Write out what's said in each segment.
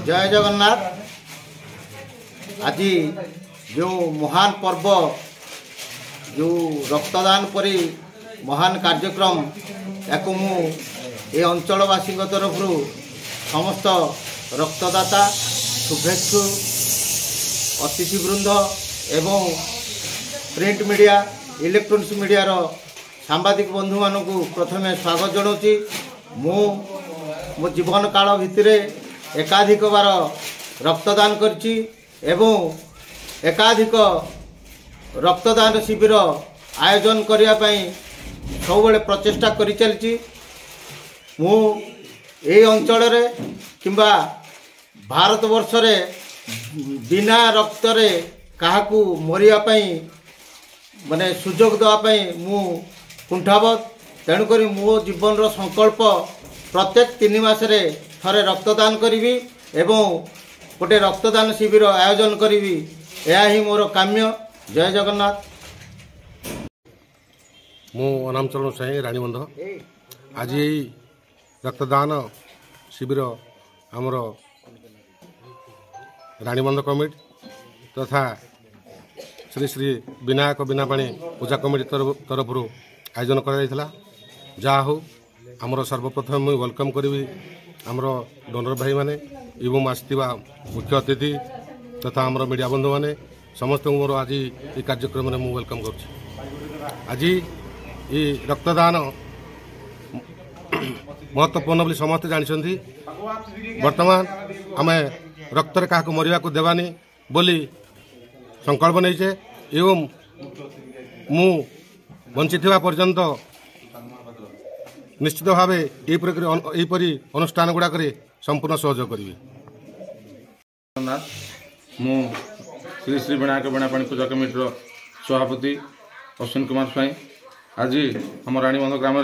जय जगन्नाथ। आज जो महान पर्व जो रक्तदान परी महान कार्यक्रम या ये अंचलवासी तरफ समस्त रक्तदाता शुभेच्छु अतिथिवृंद एवं प्रिंट मीडिया इलेक्ट्रोनिक्स मीडिया सांबादिक बंधु मानक प्रथमे स्वागत जनाऊँगी। मो जीवन काल भितर एकाधिक बार रक्तदान करछि एवं एकाधिक रक्तदान शिविर आयोजन करने सब प्रचेष्टा कर चलछि। मु ए अंचल किंबा भारत वर्ष रे बिना रक्त रे काहाकू मरिया माने सुजोग देवाई मु कुंठाबद्ध। तेणुक मो जीवन रो संकल्प प्रत्येक 3 मासरे थरे रक्तदान करी एवं गोटे रक्तदान शिविर आयोजन करी। यह ही मोर काम्य। जय जगन्नाथ। मो अनाम चरण साई रानीबंध। आज रक्तदान शिविर आमर रानीबंध कमिटी तथा श्री श्री विनायक बिनापाणी पूजा कमिटी तरफ आयोजन करा। जहा हो आमर सर्वप्रथम मुझे वेलकम करी आमर डोनर भाई माने एवं आसवा मुख्य अतिथि तथा आमर मीडिया बंधु माने समस्त मोर आज ये कार्यक्रम में मुझे वेलकम कर। आज ये रक्तदान महत्वपूर्ण बोली समस्ते जानते। वर्तमान आम रक्त क्या मरवा को देवानी बोली संकल्प नहीं एवं मु बंची पर्यंत निश्चित भाव यहीपरी अनुष्ठान गुड़ाक संपूर्ण सहयोग करी। मु श्री श्री विनायक बिनापाणी पूजा कमिटी सभापति अश्विन कुमार स्वाई आज आम रानीबंध ग्राम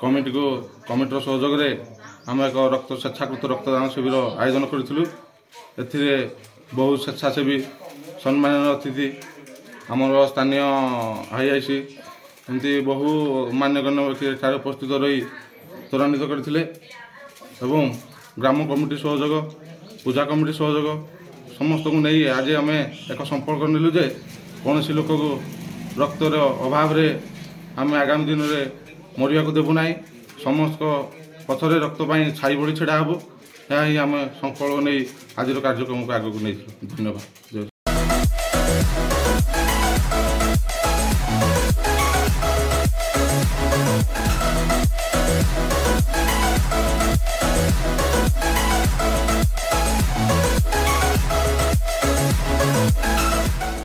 कमिटी सहयोग में आम एक स्वेच्छाकृत रक्तदान शिविर आयोजन करूँ। ए बहु स्वेच्छासेवी सम्मानित अतिथि आमर स्थानीय आईआईसी एमती बहु मान्यगण्य व्यक्ति उपस्थित रही त्वरान्वित करते एवं ग्राम कमिटी सहयोग पूजा कमिटी सहयोग समस्त को नहीं आज आम एक संपर्क नेलु जे कौन सी लोक को रक्तर अभाव आम आगामी दिन में मरिया को देवु ना। समस्त पथरे रक्त छाई बड़ी छेड़ा हेबू। यह ही आम संकल्प नहीं आज कार्यक्रम को आगे नहीं। धन्यवाद।